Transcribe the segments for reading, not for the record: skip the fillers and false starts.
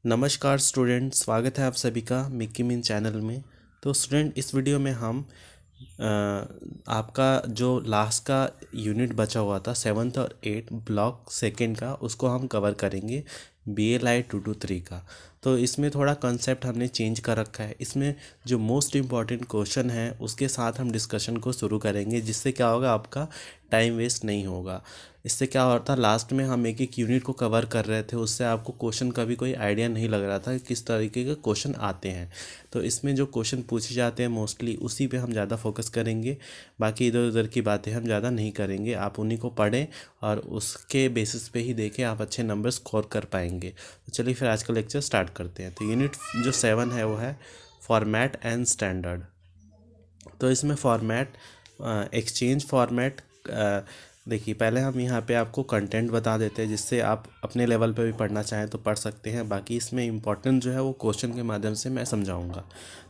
नमस्कार स्टूडेंट, स्वागत है आप सभी का मिक्की मिन चैनल में। तो स्टूडेंट, इस वीडियो में हम अ, आपका जो लास्ट का यूनिट बचा हुआ था 7th और 8 ब्लॉक सेकेंड का, उसको हम कवर करेंगे BLI 223 का। तो इसमें थोड़ा कंसेप्ट हमने चेंज कर रखा है। इसमें जो मोस्ट इम्पॉर्टेंट क्वेश्चन है उसके साथ हम डिस्कशन को शुरू करेंगे, जिससे क्या होगा, आपका टाइम वेस्ट नहीं होगा। इससे क्या होता, लास्ट में हम एक एक यूनिट को कवर कर रहे थे, उससे आपको क्वेश्चन का भी कोई आइडिया नहीं लग रहा था कि किस तरीके के क्वेश्चन आते हैं। तो इसमें जो क्वेश्चन पूछे जाते हैं मोस्टली उसी पे हम ज़्यादा फोकस करेंगे। बाकी इधर उधर की बातें हम ज़्यादा नहीं करेंगे। आप उन्हीं को पढ़ें और उसके बेसिस पे ही देखें, आप अच्छे नंबर स्कोर कर पाएंगे। तो चलिए फिर आज का लेक्चर स्टार्ट करते हैं। तो यूनिट जो 7 है वो है फॉर्मेट एंड स्टैंडर्ड। तो इसमें फॉर्मेट, एक्सचेंज फॉर्मेट, देखिए पहले हम यहाँ पे आपको कंटेंट बता देते हैं, जिससे आप अपने लेवल पे भी पढ़ना चाहें तो पढ़ सकते हैं। बाकी इसमें इम्पोर्टेंट जो है वो क्वेश्चन के माध्यम से मैं समझाऊंगा।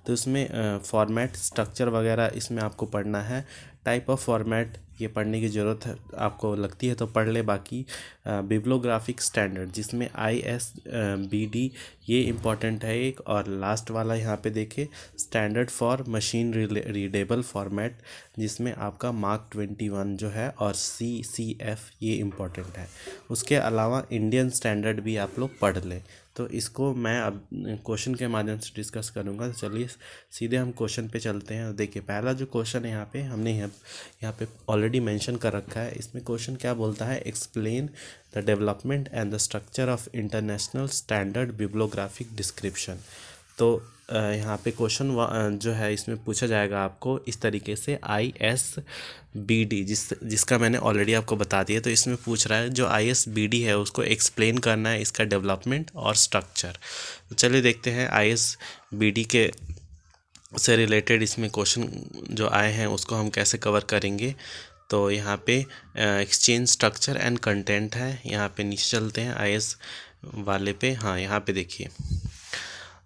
तो इसमें फॉर्मेट, स्ट्रक्चर वगैरह इसमें आपको पढ़ना है। टाइप ऑफ फॉर्मेट ये पढ़ने की ज़रूरत है, आपको लगती है तो पढ़ ले। बाकी बिब्लोग्राफिक स्टैंडर्ड, जिसमें ISBD ये इम्पॉर्टेंट है एक। और लास्ट वाला यहाँ पे देखे, standard for machine readable format, जिसमें आपका मार्क 21 जो है और CCF ये इम्पॉर्टेंट है। उसके अलावा इंडियन स्टैंडर्ड भी आप लोग पढ़ लें। तो इसको मैं अब क्वेश्चन के माध्यम से डिस्कस करूँगा। तो चलिए सीधे हम क्वेश्चन पे चलते हैं। देखिए पहला जो क्वेश्चन है यहाँ पे हमने यहाँ पे ऑलरेडी मेंशन कर रखा है। इसमें क्वेश्चन क्या बोलता है, explain the development and the structure of international standard bibliographic description. तो यहाँ पे क्वेश्चन जो है इसमें पूछा जाएगा आपको इस तरीके से, ISBD जिसका मैंने ऑलरेडी आपको बता दिया। तो इसमें पूछ रहा है जो ISBD है उसको एक्सप्लेन करना है, इसका डेवलपमेंट और स्ट्रक्चर। तो चलिए देखते हैं ISBD के से रिलेटेड इसमें क्वेश्चन जो आए हैं उसको हम कैसे कवर करेंगे। तो यहाँ पे एक्सचेंज, स्ट्रक्चर एंड कंटेंट है। यहाँ पे नीचे चलते हैं IS वाले पे। हाँ, यहाँ पे देखिए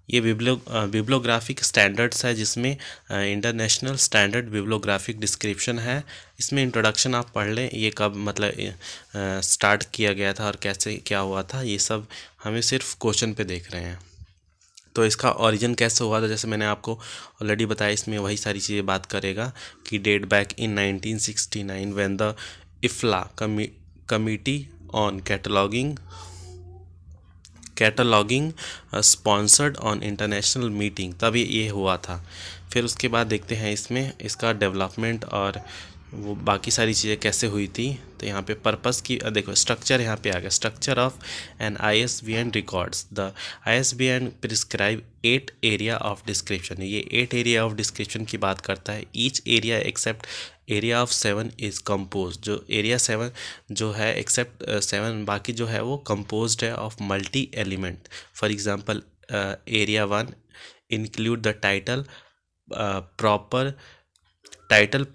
ये बिब्लोग्राफिक स्टैंडर्ड्स है, जिसमें इंटरनेशनल स्टैंडर्ड बिब्लोग्राफिक डिस्क्रिप्शन है। इसमें इंट्रोडक्शन आप पढ़ लें, ये कब मतलब स्टार्ट किया गया था और कैसे क्या हुआ था, ये सब हमें सिर्फ क्वेश्चन पे देख रहे हैं। तो इसका ओरिजिन कैसे हुआ था, जैसे मैंने आपको ऑलरेडी बताया, इसमें वही सारी चीज़ें बात करेगा कि date back in 1969 when the IFLA committee on cataloguing sponsored on international meeting, तब ये हुआ था। फिर उसके बाद देखते हैं इसमें इसका डेवलपमेंट और वो बाकी सारी चीज़ें कैसे हुई थी। तो यहाँ पे पर्पस की देखो, स्ट्रक्चर यहाँ पे आ गया, structure of an ISBN records. The ISBN prescribe 8 area of description. ये 8 एरिया ऑफ डिस्क्रिप्शन की बात करता है। Each area except area of 7 is compose. जो एरिया 7 जो है एक्सेप्ट 7 बाकी जो है वो कंपोज्ड है of multi element. For example area 1 include the proper title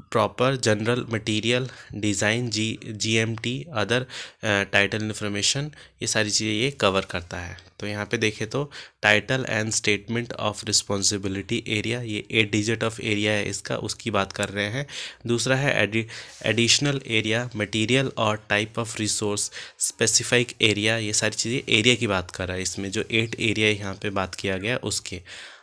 proper general material design GMT other title information, ये सारी चीज़ें ये कवर करता है। तो यहाँ पे देखें तो title and statement of responsibility area, ये 8 डिजिट ऑफ एरिया है इसका, उसकी बात कर रहे हैं। दूसरा है एडिशनल एरिया, मटेरियल और type of resource, specific area, ये सारी चीज़ें एरिया की बात कर रहा है इसमें। जो 8 एरिया यहाँ पे बात किया गया उसके।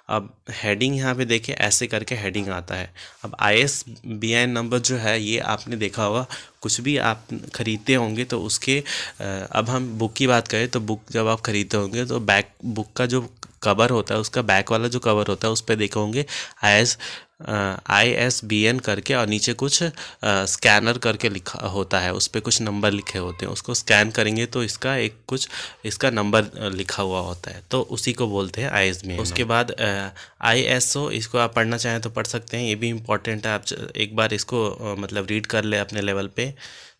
अब हेडिंग यहाँ पे देखिए ऐसे करके हेडिंग आता है। अब ISBN नंबर जो है ये आपने देखा होगा, कुछ भी आप ख़रीदते होंगे तो उसके अब हम बुक की बात करें तो बुक जब आप ख़रीदते होंगे तो बैक बुक का जो कवर होता है, उसका बैक वाला जो कवर होता है उस पर देखे होंगे ISBN करके, और नीचे कुछ स्कैनर करके लिखा होता है, उस पर कुछ नंबर लिखे होते हैं। उसको स्कैन करेंगे तो इसका नंबर लिखा हुआ होता है, तो उसी को बोलते हैं ISBN। उसके बाद ISO, इसको आप पढ़ना चाहें तो पढ़ सकते हैं, ये भी इम्पोर्टेंट है। आप एक बार इसको मतलब रीड कर ले अपने लेवल पे।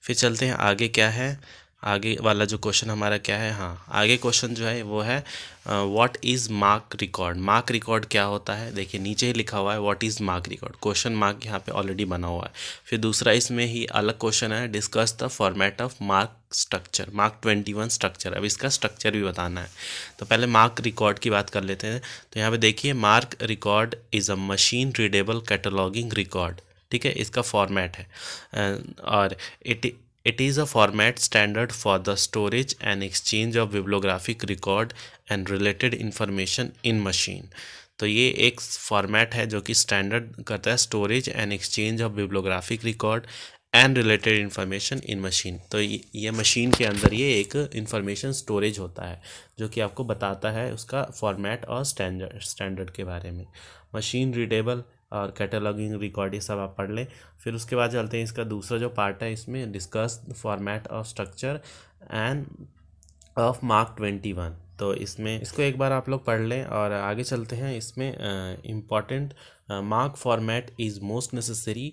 फिर चलते हैं आगे, क्या है आगे वाला जो क्वेश्चन हमारा क्या है। हाँ, आगे क्वेश्चन जो है वो है what is mark record. Mark record क्या होता है, देखिए नीचे ही लिखा हुआ है what is mark record, question mark यहाँ पे ऑलरेडी बना हुआ है। फिर दूसरा इसमें ही अलग क्वेश्चन है, discuss the format of mark structure, mark 21 structure. अब इसका स्ट्रक्चर भी बताना है। तो पहले मार्क रिकॉर्ड की बात कर लेते हैं। तो यहाँ पे देखिए, mark record is a machine readable cataloguing record, ठीक है, इसका फॉर्मेट है। और It is a format standard for the storage and exchange of bibliographic record and related information in machine. तो ये एक फॉर्मेट है जो कि स्टैंडर्ड करता है storage and exchange of bibliographic record and related information in machine. तो ये मशीन के अंदर ये एक इंफॉर्मेशन स्टोरेज होता है जो कि आपको बताता है उसका फॉर्मेट और स्टैंडर्ड के बारे में। मशीन रीडेबल और कैटलॉगिंग रिकॉर्ड ये सब आप पढ़ लें। फिर उसके बाद चलते हैं इसका दूसरा जो पार्ट है, इसमें discuss format of structure end of mark 21। तो इसमें इसको एक बार आप लोग पढ़ लें और आगे चलते हैं। इसमें important MARC format is most necessary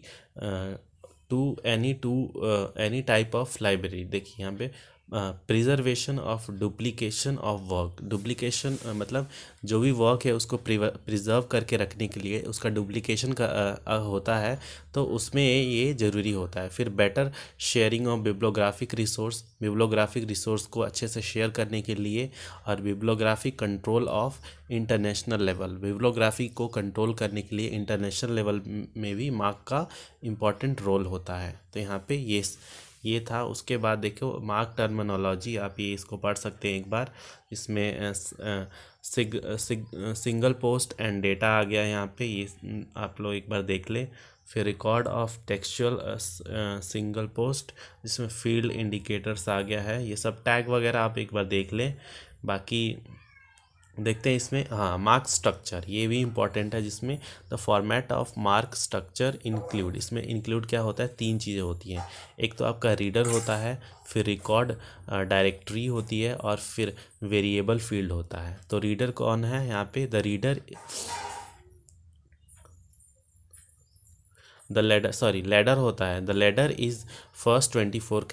to any type of library. देखिए यहाँ पे preservation of duplication of work. Duplication मतलब जो भी वर्क है उसको प्रिजर्व करके रखने के लिए उसका डुप्लीकेशन का होता है, तो उसमें ये ज़रूरी होता है। फिर better sharing of bibliographic resource. Bibliographic resource को अच्छे से शेयर करने के लिए, और bibliographic control of international level. Bibliography को कंट्रोल करने के लिए इंटरनेशनल लेवल में भी मार्क का इम्पॉर्टेंट रोल होता है। तो यहाँ पे ये था। उसके बाद देखो मार्क टर्मिनोलॉजी, आप ये इसको पढ़ सकते हैं एक बार। इसमें सिंगल पोस्ट एंड डेटा आ गया यहाँ पे, ये आप लोग एक बार देख लें। फिर record of textual single post, जिसमें फील्ड इंडिकेटर्स आ गया है। ये सब टैग वगैरह आप एक बार देख लें। बाकी देखते हैं इसमें, हाँ, मार्क स्ट्रक्चर ये भी इम्पॉर्टेंट है, जिसमें the format of mark structure include. इसमें इंक्लूड क्या होता है, 3 चीज़ें होती हैं। एक तो आपका रीडर होता है, फिर रिकॉर्ड डायरेक्टरी होती है, और फिर वेरिएबल फील्ड होता है। तो रीडर कौन है यहाँ पे, द लेडर होता है। The ladder is first 24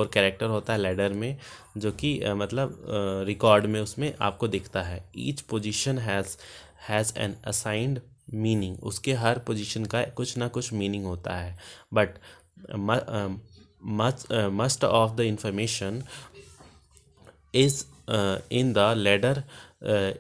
character होता है लेडर में, जो कि मतलब रिकॉर्ड में उसमें आपको दिखता है। Each position has an assigned meaning. उसके हर पोजीशन का कुछ ना कुछ मीनिंग होता है। But must of the information is in the ladder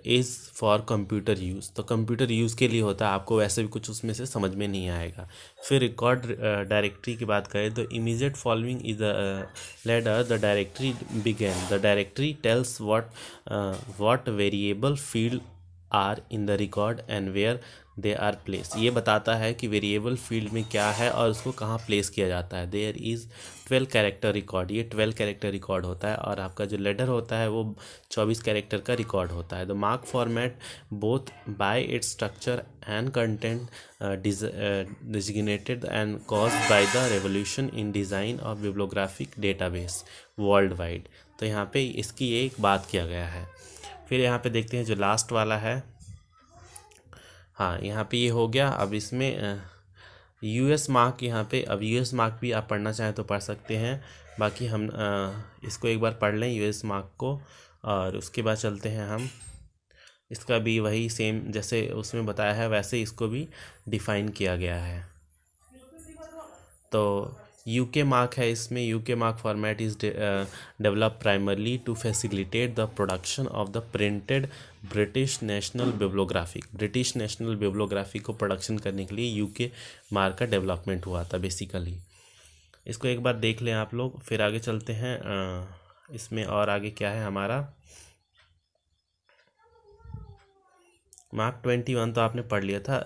is for computer use. तो कंप्यूटर यूज़ के लिए होता है, आपको वैसे भी कुछ उसमें से समझ में नहीं आएगा। फिर रिकॉर्ड डायरेक्टरी की बात करें तो immediate following is the leader the directory begin. The directory tells what variable field are in the record and where they are place. ये बताता है कि वेरिएबल फील्ड में क्या है और उसको कहाँ प्लेस किया जाता है। There is 12 character record. ये 12 कैरेक्टर रिकॉर्ड होता है, और आपका जो लेडर होता है वो 24 कैरेक्टर का रिकॉर्ड होता है। The mark format both bye its structure and content designated and caused by the revolution in design of bibliographic database worldwide। तो यहाँ पे इसकी एक बात किया गया है। फिर यहाँ पे देखते हैं जो लास्ट वाला है, हाँ, यहाँ पे ये हो गया। अब इसमें यूएस मार्क, यहाँ पे अब यूएस मार्क भी आप पढ़ना चाहें तो पढ़ सकते हैं। बाकी हम इसको एक बार पढ़ लें यूएस मार्क को, और उसके बाद चलते हैं हम। इसका भी वही सेम जैसे उसमें बताया है वैसे इसको भी डिफ़ाइन किया गया है। तो यूके मार्क है, इसमें UK MARC format is develop primarily to facilitate the production of the printed British national bibliography को प्रोडक्शन करने के लिए यूके मार्क का डेवलपमेंट हुआ था बेसिकली। इसको एक बार देख लें आप लोग, फिर आगे चलते हैं। इसमें और आगे क्या है हमारा, मार्क 21 तो आपने पढ़ लिया था।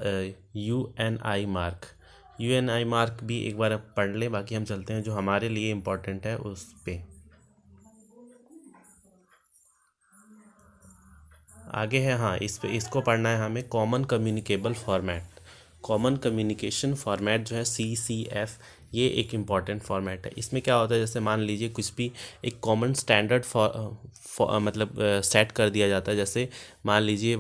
यूएनआई मार्क भी एक बार आप पढ़ लें। बाकी हम चलते हैं जो हमारे लिए इम्पोर्टेंट है उस पे। आगे है, हाँ, इसको पढ़ना है हमें। कॉमन कम्युनिकेशन फॉर्मेट जो है CCF, ये एक इम्पॉर्टेंट फॉर्मेट है। इसमें क्या होता है, जैसे मान लीजिए कुछ भी एक कॉमन स्टैंडर्ड मतलब सेट कर दिया जाता है। जैसे मान लीजिए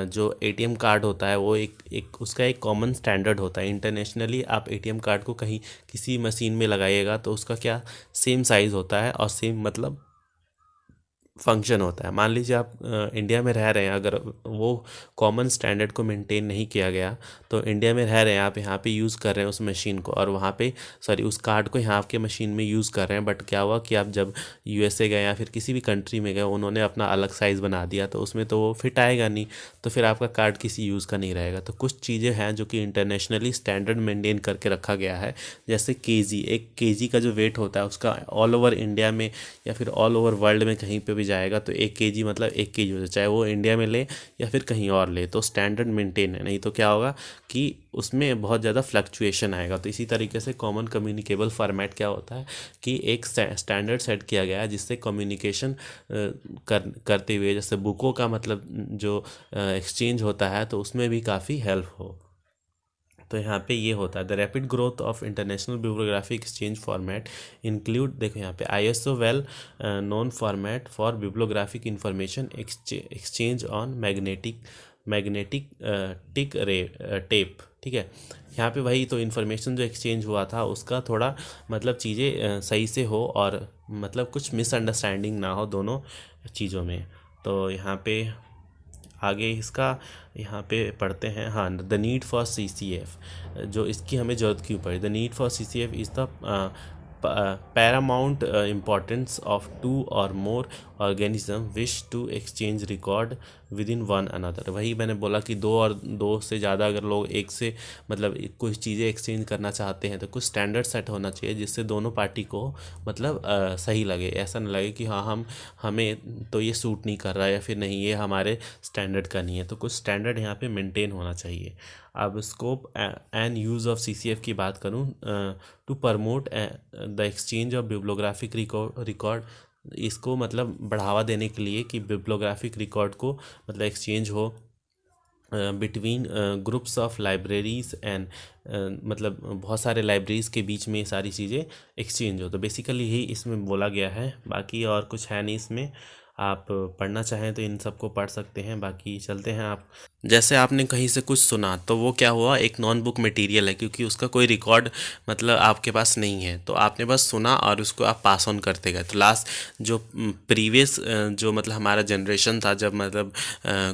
जो ATM कार्ड होता है वो एक उसका एक कॉमन स्टैंडर्ड होता है। इंटरनेशनली आप ATM कार्ड को कहीं किसी मशीन में लगाइएगा तो उसका क्या सेम साइज़ होता है और सेम मतलब फंक्शन होता है। मान लीजिए आप इंडिया में रह रहे हैं, अगर वो कॉमन स्टैंडर्ड को मेंटेन नहीं किया गया, तो इंडिया में रह रहे हैं आप, यहाँ पे यूज़ कर रहे हैं उस मशीन को, और वहाँ पे सॉरी उस कार्ड को यहाँ आपके मशीन में यूज़ कर रहे हैं, बट क्या हुआ कि आप जब यूएसए गए या फिर किसी भी कंट्री में गए, उन्होंने अपना अलग साइज़ बना दिया, तो उसमें तो वो फिट आएगा नहीं, तो फिर आपका कार्ड किसी यूज़ का नहीं रहेगा। तो कुछ चीज़ें हैं जो कि इंटरनेशनली स्टैंडर्ड मेंटेन करके रखा गया है, जैसे केजी, एक केजी का जो वेट होता है उसका ऑल ओवर इंडिया में या फिर ऑल ओवर वर्ल्ड में कहीं पे भी जाएगा तो 1 केजी मतलब 1 केजी होता है, चाहे वो इंडिया में ले या फिर कहीं और ले, तो स्टैंडर्ड मेंटेन है। नहीं तो क्या होगा कि उसमें बहुत ज़्यादा फ्लक्चुएशन आएगा। तो इसी तरीके से कॉमन कम्युनिकेबल फॉर्मेट क्या होता है कि एक स्टैंडर्ड सेट किया गया है जिससे कम्युनिकेशन करते हुए, जैसे बुकों का मतलब जो एक्सचेंज होता है तो उसमें भी काफ़ी हेल्प हो। तो यहाँ पे ये होता है the rapid growth of international bibliography exchange format include, देखो यहाँ पे ISO well known format for bibliographic information exchange on magnetic टिक रे टेप। ठीक है, यहाँ पे वही तो इन्फॉर्मेशन जो एक्सचेंज हुआ था उसका थोड़ा मतलब चीज़ें सही से हो और मतलब कुछ मिसअंडरस्टैंडिंग ना हो दोनों चीज़ों में। तो यहाँ पे आगे इसका यहाँ पे पढ़ते हैं। हाँ, द नीड फॉर सीसीएफ, जो इसकी हमें ज़रूरत क्यों पड़ी। The need for CCF is the paramount importance of two or more organism wish to exchange record within one another। वही मैंने बोला कि दो और दो से ज़्यादा अगर लोग एक से मतलब कुछ चीज़ें एक्सचेंज करना चाहते हैं तो कुछ स्टैंडर्ड सेट होना चाहिए जिससे दोनों पार्टी को मतलब सही लगे, ऐसा ना लगे कि हाँ हमें तो ये सूट नहीं कर रहा है या फिर नहीं ये हमारे स्टैंडर्ड का नहीं है। तो कुछ स्टैंडर्ड यहाँ पे मेंटेन होना चाहिए। अब scope and use of CCF की बात करूँ, to promote the exchange of bibliographic record, इसको मतलब बढ़ावा देने के लिए कि बिब्लियोग्राफिक रिकॉर्ड को मतलब एक्सचेंज हो between groups of libraries and मतलब बहुत सारे लाइब्रेरीज़ के बीच में सारी चीज़ें एक्सचेंज हो। तो बेसिकली यही इसमें बोला गया है, बाकी और कुछ है नहीं इसमें। आप पढ़ना चाहें तो इन सबको पढ़ सकते हैं। बाकी चलते हैं। आप जैसे आपने कहीं से कुछ सुना तो वो क्या हुआ, एक नॉन बुक मटेरियल है, क्योंकि उसका कोई रिकॉर्ड मतलब आपके पास नहीं है, तो आपने बस सुना और उसको आप पास ऑन करते गए। तो लास्ट जो प्रीवियस जो मतलब हमारा जनरेशन था, जब मतलब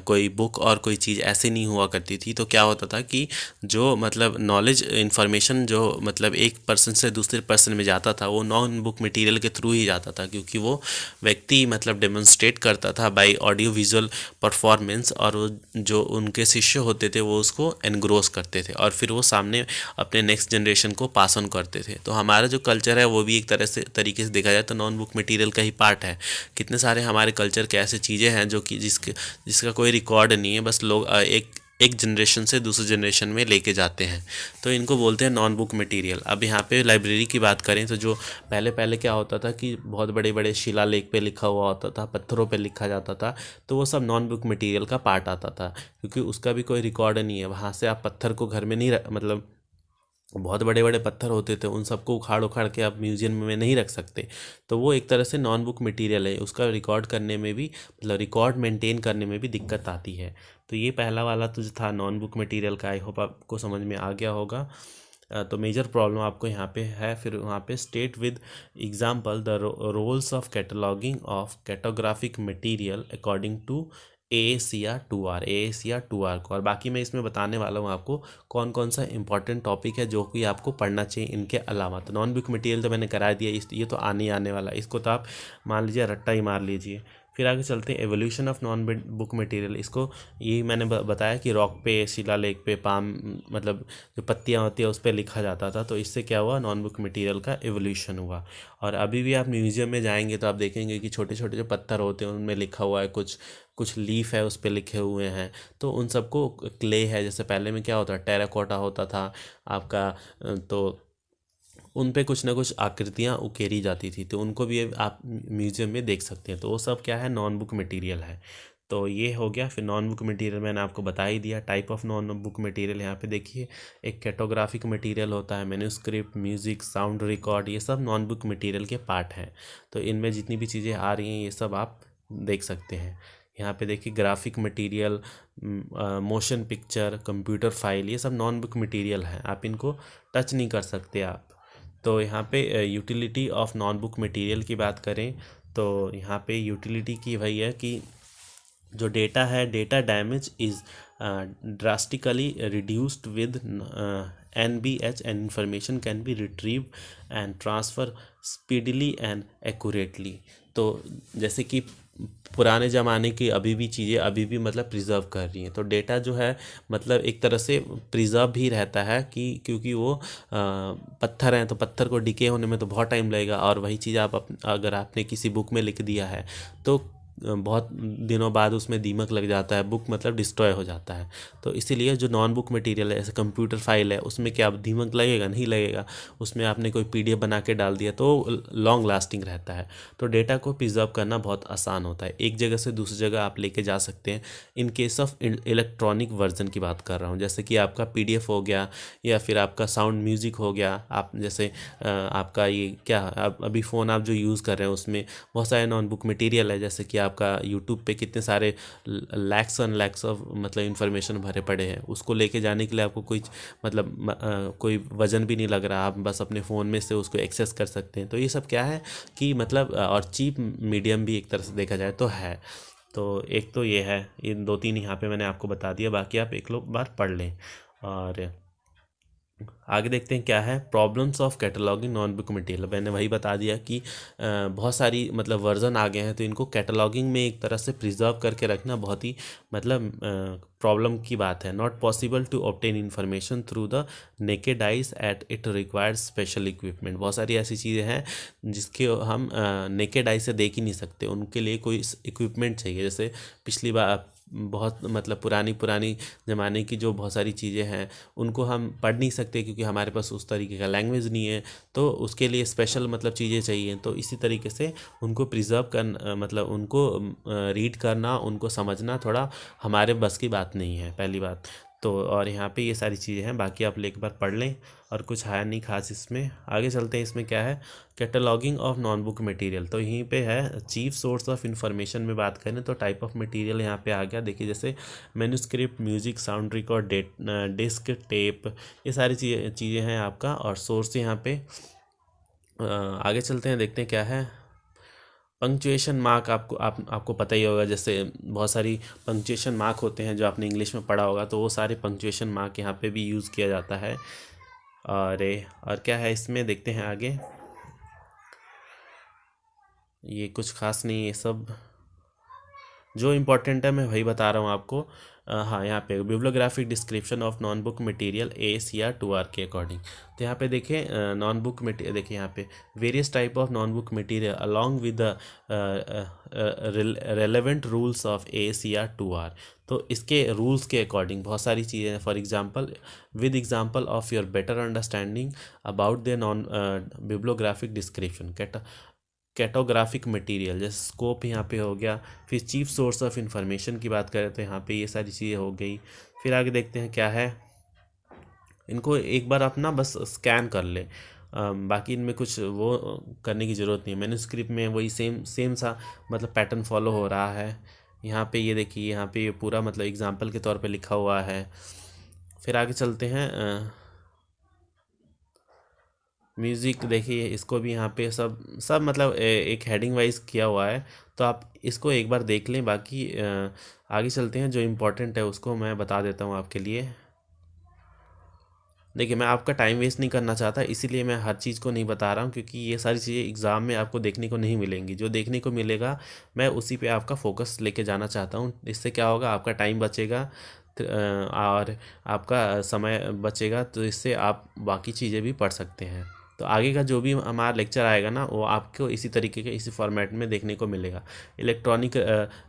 कोई बुक और कोई चीज़ ऐसे नहीं हुआ करती थी, तो क्या होता था कि जो मतलब नॉलेज इन्फॉर्मेशन जो मतलब एक पर्सन से दूसरे पर्सन में जाता था वो नॉन बुक मटेरियल के थ्रू ही जाता था, क्योंकि वो व्यक्ति मतलब डेमोन्स्ट्रेट करता था बाय ऑडियो विजुअल परफॉर्मेंस, और वो जो उनके शिष्य होते थे वो उसको एनग्रोस करते थे और फिर वो सामने अपने नेक्स्ट जनरेशन को पास ऑन करते थे। तो हमारा जो कल्चर है वो भी एक तरह से तरीके से देखा जाए तो नॉन बुक मटेरियल का ही पार्ट है। कितने सारे हमारे कल्चर के ऐसे चीज़ें हैं जो कि जिसका कोई रिकॉर्ड नहीं है, बस लोग एक जनरेशन से दूसरे जनरेशन में लेके जाते हैं, तो इनको बोलते हैं नॉन बुक मटेरियल। अब यहाँ पे लाइब्रेरी की बात करें तो जो पहले पहले क्या होता था कि बहुत बड़े बड़े शिलालेख पे लिखा हुआ होता था, पत्थरों पे लिखा जाता था, तो वो सब नॉन बुक मटेरियल का पार्ट आता था, क्योंकि उसका भी कोई रिकॉर्ड नहीं है। वहाँ से आप पत्थर को घर में नहीं मतलब बहुत बड़े बड़े पत्थर होते थे, उन सबको उखाड़ उखाड़ के आप म्यूज़ियम में नहीं रख सकते, तो वो एक तरह से नॉन बुक मटेरियल है। उसका रिकॉर्ड करने में भी मतलब रिकॉर्ड मेंटेन करने में भी दिक्कत आती है। तो ये पहला वाला तो जो था नॉन बुक मटेरियल का, आई होप आपको समझ में आ गया होगा। तो मेजर प्रॉब्लम आपको यहाँ पे है। फिर वहाँ पे state with example the rules of cataloguing of cartographic material according to AACR 2R को। और बाकी मैं इसमें बताने वाला हूँ आपको कौन कौन सा इंपॉर्टेंट टॉपिक है जो कि आपको पढ़ना चाहिए इनके अलावा। तो नॉन बुक मटेरियल तो मैंने करा दिया, ये तो आने ही आने वाला है, इसको तो आप मान लीजिए रट्टा ही मार लीजिए। फिर आगे चलते हैं evolution of non book material. इसको यही मैंने बताया कि रॉक पे, शिलालेख पे, पाम मतलब जो पत्तियाँ होती है उस पर लिखा जाता था, तो इससे क्या हुआ, नॉन बुक मटेरियल का एवोल्यूशन हुआ। और अभी भी आप म्यूज़ियम में जाएंगे तो आप देखेंगे कि छोटे छोटे जो पत्थर होते हैं उनमें लिखा हुआ है, कुछ कुछ लीफ है उस पर लिखे हुए हैं, तो उन सबको क्ले है। जैसे पहले में क्या होता है, टेराकोटा होता था आपका, तो उन पे कुछ ना कुछ आकृतियाँ उकेरी जाती थी, तो उनको भी आप म्यूज़ियम में देख सकते हैं। तो वो सब क्या है, नॉन बुक मटेरियल है। तो ये हो गया। फिर नॉन बुक मटेरियल मैंने आपको बता ही दिया। Type of non book material यहाँ पे देखिए, एक कैटोग्राफिक मटेरियल होता है, मैन्युस्क्रिप्ट, म्यूज़िक, साउंड रिकॉर्ड, ये सब नॉन बुक मटेरियल के पार्ट हैं। तो इनमें जितनी भी चीज़ें आ रही हैं ये सब आप देख सकते हैं। यहाँ पे देखिए graphic material, motion picture, computer file, ये सब नॉन बुक मटेरियल हैं, आप इनको टच नहीं कर सकते आप। तो यहाँ पे utility of non book material की बात करें तो यहाँ पे यूटिलिटी की वही है कि जो डेटा है, data damage is drastically reduced with NBH and information can be retrieve and transfer speedily and accurately. तो जैसे कि पुराने ज़माने की अभी भी चीज़ें अभी भी मतलब प्रिजर्व कर रही हैं, तो डेटा जो है मतलब एक तरह से प्रिजर्व भी रहता है कि क्योंकि वो पत्थर हैं, तो पत्थर को डिके होने में तो बहुत टाइम लगेगा, और वही चीज़ अगर आपने किसी बुक में लिख दिया है तो बहुत दिनों बाद उसमें दीमक लग जाता है, बुक मतलब डिस्ट्रॉय हो जाता है। तो इसीलिए जो नॉन बुक मटेरियल है, जैसे कंप्यूटर फाइल है, उसमें क्या दीमक लगेगा? नहीं लगेगा। उसमें आपने कोई PDF बना के डाल दिया तो लॉन्ग लास्टिंग रहता है। तो डेटा को प्रिजर्व करना बहुत आसान होता है, एक जगह से दूसरी जगह आप लेके जा सकते हैं। In case of electronic version की बात कर रहा हूँ, जैसे कि आपका PDF हो गया, या फिर आपका साउंड म्यूज़िक हो गया। आप जैसे आपका ये क्या अभी फ़ोन आप जो यूज़ कर रहे हैं उसमें बहुत सारे नॉन बुक मटेरियल है, जैसे कि आपका यूट्यूब पे कितने सारे लैक्स एंड लैक्स ऑफ मतलब इन्फॉर्मेशन भरे पड़े हैं। उसको लेके जाने के लिए आपको कोई मतलब कोई वजन भी नहीं लग रहा, आप बस अपने फ़ोन में से उसको एक्सेस कर सकते हैं। तो ये सब क्या है कि मतलब और चीप मीडियम भी एक तरह से देखा जाए तो है। तो एक तो ये है, इन 2-3 यहाँ पे मैंने आपको बता दिया, बाकी आप एक बार पढ़ लें। और आगे देखते हैं क्या है problems of cataloguing non book material. मैंने वही बता दिया कि बहुत सारी मतलब वर्जन आ गए हैं, तो इनको कैटलॉगिंग में एक तरह से प्रिजर्व करके रखना बहुत ही मतलब प्रॉब्लम की बात है। Not possible to obtain information through the naked eyes at it requires special equipment. बहुत सारी ऐसी चीज़ें हैं जिसके हम नेकेड आई से देख ही नहीं सकते, उनके लिए कोई इक्विपमेंट चाहिए। जैसे पिछली बार बहुत मतलब पुरानी ज़माने की जो बहुत सारी चीज़ें हैं उनको हम पढ़ नहीं सकते क्योंकि हमारे पास उस तरीके का लैंग्वेज नहीं है, तो उसके लिए स्पेशल मतलब चीज़ें चाहिए। तो इसी तरीके से उनको प्रिजर्व करना मतलब उनको रीड करना, उनको समझना थोड़ा हमारे बस की बात नहीं है, पहली बात तो। और यहाँ पे ये सारी चीज़ें हैं, बाकी आप एक बार पढ़ लें, और कुछ है नहीं खास इसमें। आगे चलते हैं, इसमें क्या है cataloguing of non book material. तो यहीं पे है चीफ सोर्स ऑफ इंफॉर्मेशन में बात करें तो टाइप ऑफ मटेरियल यहाँ पे आ गया। देखिए जैसे manuscript, music, sound record, disc, tape, ये सारी चीज़ें हैं आपका, और सोर्स यहाँ पे। आगे चलते हैं, देखते हैं क्या है पंक्चुएशन मार्क। आपको पता ही होगा, जैसे बहुत सारी पंक्चुएशन मार्क होते हैं जो आपने इंग्लिश में पढ़ा होगा, तो वो सारे पंक्चुएशन मार्क यहाँ पे भी यूज़ किया जाता है। और क्या है इसमें, देखते हैं आगे। ये कुछ खास नहीं है, सब जो इम्पोर्टेंट है मैं वही बता रहा हूँ आपको। हाँ, यहाँ पे bibliographic description of non book material ACR 2R के अकॉर्डिंग। तो यहाँ पे देखें नॉन बुक मटेरियल, देखिए यहाँ पे various type of non book material along with the relevant rules of ACR 2R। तो इसके रूल्स के अकॉर्डिंग बहुत सारी चीज़ें हैं। For example, with example of your better understanding about the non bibliographic description cartographic material, जैसे scope यहाँ पे हो गया। फिर चीफ सोर्स ऑफ इंफॉर्मेशन की बात करें तो यहाँ पे ये सारी चीज़ें हो गई। फिर आगे देखते हैं क्या है, इनको एक बार अपना बस स्कैन कर ले, बाकी इनमें कुछ वो करने की ज़रूरत नहीं है। मैन्युस्क्रिप्ट में वही सेम सा मतलब पैटर्न फॉलो हो रहा है। यहाँ पे ये देखिए, यहाँ पे ये पूरा मतलब एग्जाम्पल के तौर पे लिखा हुआ है। फिर आगे चलते हैं म्यूज़िक, देखिए इसको भी यहाँ पे सब सब मतलब एक हेडिंग वाइज किया हुआ है, तो आप इसको एक बार देख लें। बाकी आगे चलते हैं, जो इम्पोर्टेंट है उसको मैं बता देता हूँ आपके लिए। देखिए मैं आपका टाइम वेस्ट नहीं करना चाहता, इसीलिए मैं हर चीज़ को नहीं बता रहा हूँ, क्योंकि ये सारी चीज़ें एग्ज़ाम में आपको देखने को नहीं मिलेंगी। जो देखने को मिलेगा मैं उसी पे आपका फोकस लेके जाना चाहता हूँ। इससे क्या होगा, आपका टाइम बचेगा और आपका समय बचेगा, तो इससे आप बाकी चीज़ें भी पढ़ सकते हैं। तो आगे का जो भी हमारा लेक्चर आएगा ना, वो आपको इसी तरीके के इसी फॉर्मेट में देखने को मिलेगा। इलेक्ट्रॉनिक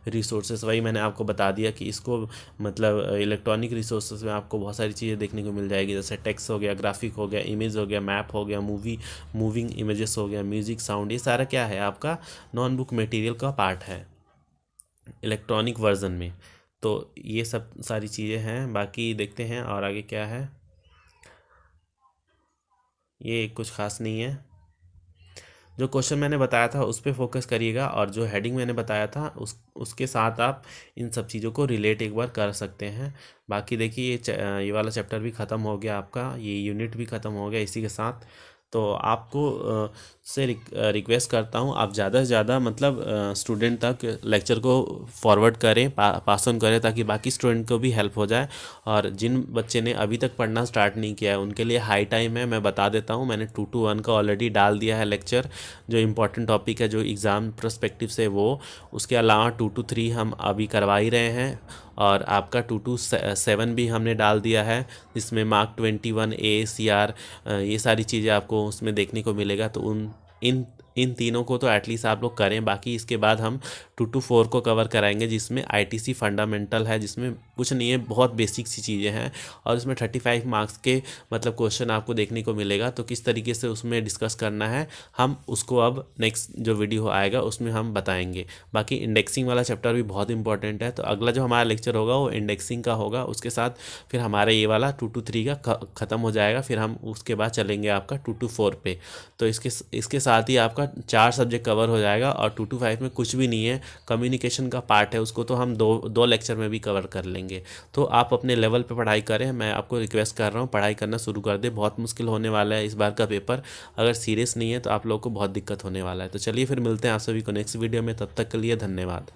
रिसोर्सेज, वही मैंने आपको बता दिया कि इसको मतलब इलेक्ट्रॉनिक रिसोर्सेज में आपको बहुत सारी चीज़ें देखने को मिल जाएगी, जैसे टेक्स्ट हो गया, ग्राफिक हो गया, इमेज हो गया, मैप हो गया, मूविंग इमेजेस हो गया, म्यूजिक, साउंड, ये सारा क्या है आपका नॉन बुक मटेरियल का पार्ट है इलेक्ट्रॉनिक वर्जन में। तो ये सब सारी चीज़ें हैं, बाकी देखते हैं और आगे क्या है। ये कुछ खास नहीं है, जो क्वेश्चन मैंने बताया था उस पर फोकस करिएगा, और जो हेडिंग मैंने बताया था उसके साथ आप इन सब चीज़ों को रिलेट एक बार कर सकते हैं। बाकी देखिए ये वाला चैप्टर भी ख़त्म हो गया आपका, ये यूनिट भी ख़त्म हो गया इसी के साथ। तो आपको से रिक्वेस्ट करता हूँ आप ज़्यादा से ज़्यादा मतलब स्टूडेंट तक लेक्चर को फॉरवर्ड करें, पास ऑन करें, ताकि बाकी स्टूडेंट को भी हेल्प हो जाए। और जिन बच्चे ने अभी तक पढ़ना स्टार्ट नहीं किया है उनके लिए हाई टाइम है। मैं बता देता हूँ, मैंने 2 to 1 का ऑलरेडी डाल दिया है लेक्चर, जो इम्पोर्टेंट टॉपिक है जो एग्ज़ाम पर्सपेक्टिव से वो। उसके अलावा 2 to 3 हम अभी करवा ही रहे हैं, और आपका 2 to 7 भी हमने डाल दिया है, जिसमें मार्क 21 ACR ये सारी चीज़ें आपको उसमें देखने को मिलेगा। तो उन इन तीनों को तो एटलीस्ट आप लोग करें। बाकी इसके बाद हम 2 to 4 को कवर कराएंगे, जिसमें ITC फंडामेंटल है, जिसमें कुछ नहीं है, बहुत बेसिक सी चीज़ें हैं। और इसमें 35 मार्क्स के मतलब क्वेश्चन आपको देखने को मिलेगा। तो किस तरीके से उसमें डिस्कस करना है हम उसको अब नेक्स्ट जो वीडियो आएगा उसमें हम बताएंगे। बाकी इंडेक्सिंग वाला चैप्टर भी बहुत इंपॉर्टेंट है। तो अगला जो हमारा लेक्चर होगा वो इंडेक्सिंग का होगा। उसके साथ फिर हमारे ये वाला 2 to 3 का ख़त्म हो जाएगा। फिर हम उसके बाद चलेंगे आपका 2 to 4 पे। तो इसके साथ ही आपका 4 सब्जेक्ट कवर हो जाएगा। और 2 to 5 में कुछ भी नहीं है, कम्युनिकेशन का पार्ट है, उसको तो हम दो लेक्चर में भी कवर कर लेंगे। तो आप अपने लेवल पे पढ़ाई करें, मैं आपको रिक्वेस्ट कर रहा हूँ पढ़ाई करना शुरू कर दे। बहुत मुश्किल होने वाला है इस बार का पेपर, अगर सीरियस नहीं है तो आप लोगों को बहुत दिक्कत होने वाला है। तो चलिए फिर मिलते हैं आप सभी को नेक्स्ट वीडियो में, तब तक के लिए धन्यवाद।